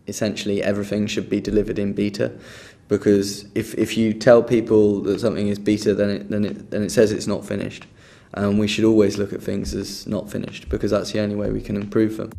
essentially everything should be delivered in beta, because if you tell people that something is beta, then it says it's not finished. And we should always look at things as not finished, because that's the only way we can improve them.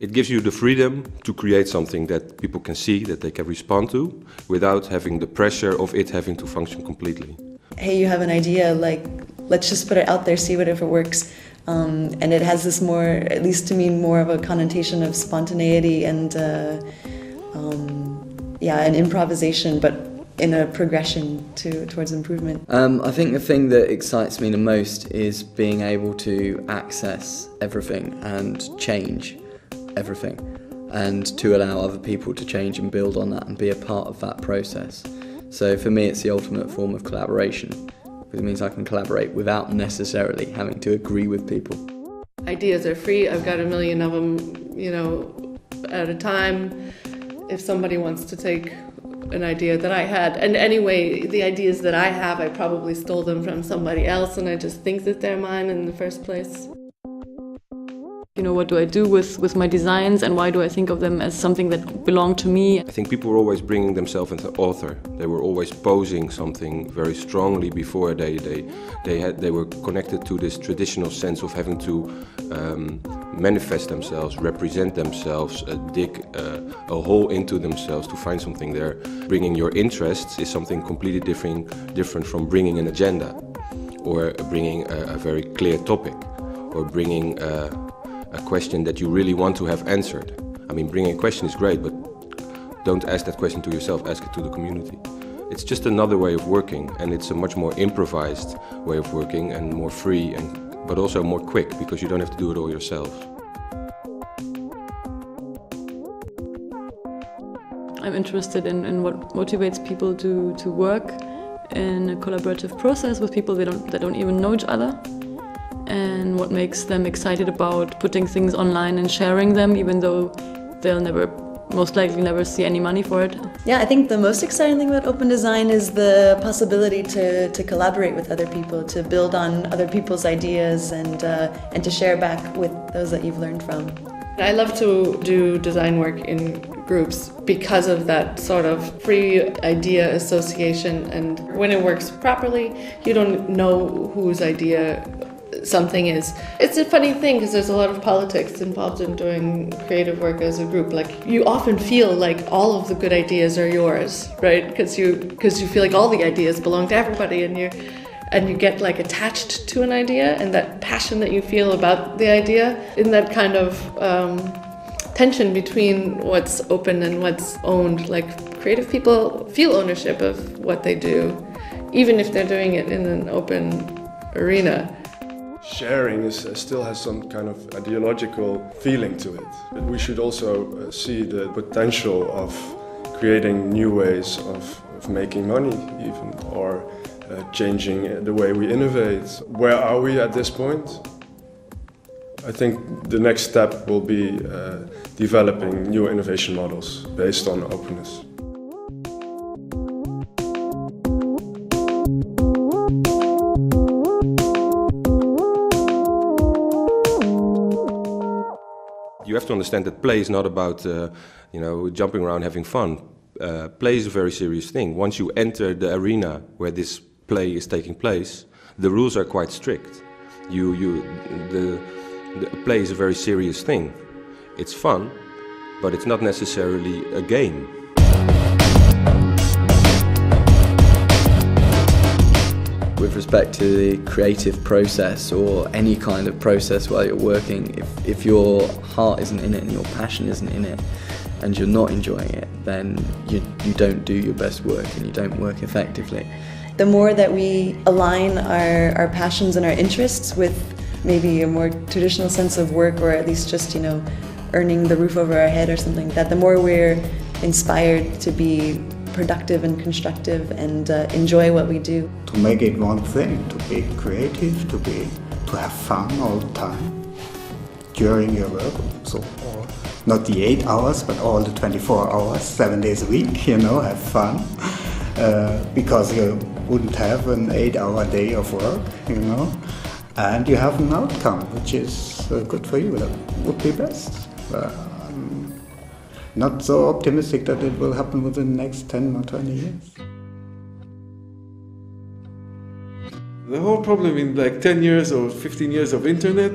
It gives you the freedom to create something that people can see, that they can respond to, without having the pressure of it having to function completely. Hey, you have an idea, like, let's just put it out there, see what if it works. And it has this more, at least to me, more of a connotation of spontaneity and an improvisation, but in a progression towards improvement. I think the thing that excites me the most is being able to access everything and change everything, and to allow other people to change and build on that and be a part of that process. So for me, it's the ultimate form of collaboration, because it means I can collaborate without necessarily having to agree with people. Ideas are free. I've got a million of them, at a time. If somebody wants to take an idea that I had, and anyway, the ideas that I have, I probably stole them from somebody else, and I just think that they're mine in the first place. What do I do with my designs, and why do I think of them as something that belong to me? I think people were always bringing themselves into author. They were always posing something very strongly before they were connected to this traditional sense of having to manifest themselves, represent themselves, dig a hole into themselves to find something there. Bringing your interests is something completely different from bringing an agenda, or bringing a very clear topic, or bringing a question that you really want to have answered. I mean, bringing a question is great, but don't ask that question to yourself, ask it to the community. It's just another way of working, and it's a much more improvised way of working, and more free, but also more quick, because you don't have to do it all yourself. I'm interested in what motivates people to work in a collaborative process with people that don't even know each other, and what makes them excited about putting things online and sharing them, even though they'll most likely never see any money for it. Yeah, I think the most exciting thing about open design is the possibility to collaborate with other people, to build on other people's ideas, and to share back with those that you've learned from. I love to do design work in groups because of that sort of free idea association, and when it works properly, you don't know whose idea something is. It's a funny thing, because there's a lot of politics involved in doing creative work as a group. Like, you often feel like all of the good ideas are yours, right? Because you feel like all the ideas belong to everybody, and you get like attached to an idea, and that passion that you feel about the idea, in that kind of tension between what's open and what's owned. Like, creative people feel ownership of what they do, even if they're doing it in an open arena. Sharing still has some kind of ideological feeling to it. But we should also see the potential of creating new ways of making money, even, or changing the way we innovate. Where are we at this point? I think the next step will be developing new innovation models based on openness. You have to understand that play is not about jumping around having fun. Play is a very serious thing. Once you enter the arena where this play is taking place, the rules are quite strict. The play is a very serious thing. It's fun, but it's not necessarily a game. With respect to the creative process, or any kind of process while you're working, if your heart isn't in it and your passion isn't in it, and you're not enjoying it, then you don't do your best work, and you don't work effectively. The more that we align our passions and our interests with maybe a more traditional sense of work, or at least just earning the roof over our head or something like that, the more we're inspired to be productive and constructive and enjoy what we do. To make it one thing, to be creative, to have fun all the time during your work. So not the 8 hours, but all the 24 hours, 7 days a week, have fun. Because you wouldn't have an 8-hour day of work, and you have an outcome which is good for you. That would be best. I'm not so optimistic that it will happen within the next 10 or 20 years. The whole problem in like 10 years or 15 years of internet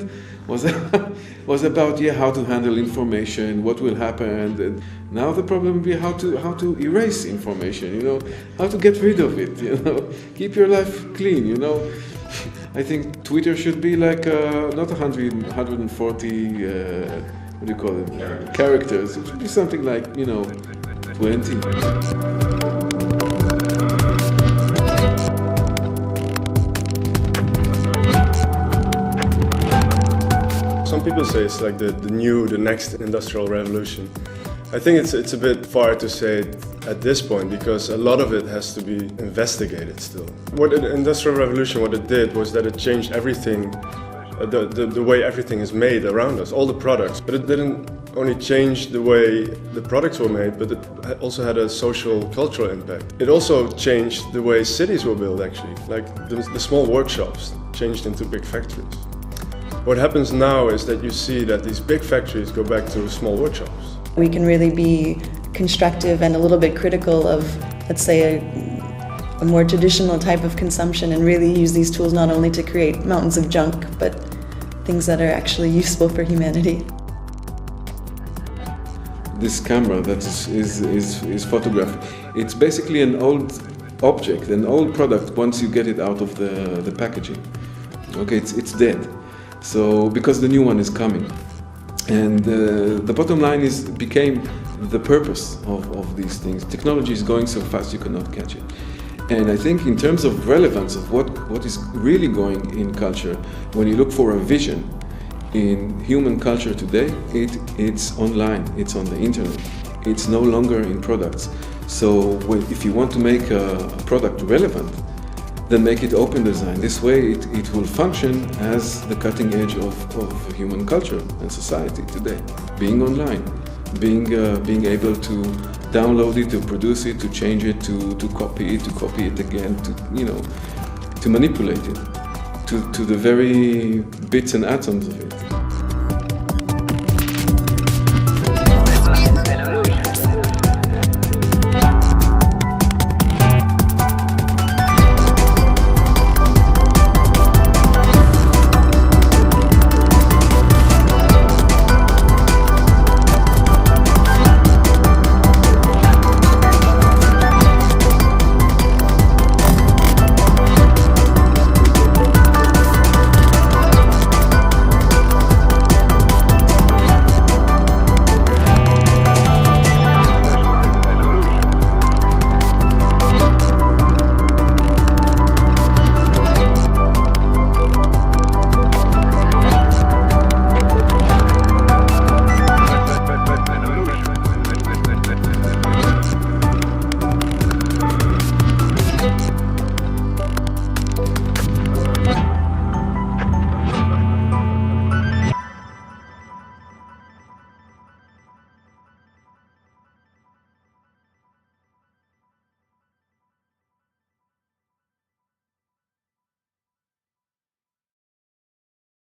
was about how to handle information, what will happen, and now the problem will be how to erase information, how to get rid of it, keep your life clean, I think Twitter should be like not 140 what do you call it, characters. It should be something like 20. Some people say it's like the next industrial revolution. I think it's a bit far to say it at this point because a lot of it has to be investigated still. What the industrial revolution, what it did was that it changed everything, the way everything is made around us, all the products. But it didn't only change the way the products were made, but it also had a social, cultural impact. It also changed the way cities were built actually, like the small workshops changed into big factories. What happens now is that you see that these big factories go back to small workshops. We can really be constructive and a little bit critical of, let's say, a more traditional type of consumption and really use these tools not only to create mountains of junk, but things that are actually useful for humanity. This camera that is photograph, it's basically an old object, an old product once you get it out of the packaging. Okay, it's dead. So, because the new one is coming. And the bottom line became the purpose of these things. Technology is going so fast you cannot catch it. And I think in terms of relevance of what is really going in culture, when you look for a vision in human culture today, it's online, it's on the internet. It's no longer in products. So if you want to make a product relevant, then make it open design. This way it will function as the cutting edge of human culture and society today. Being online, being able to download it, to produce it, to change it, to copy it again, to manipulate it to the very bits and atoms of it.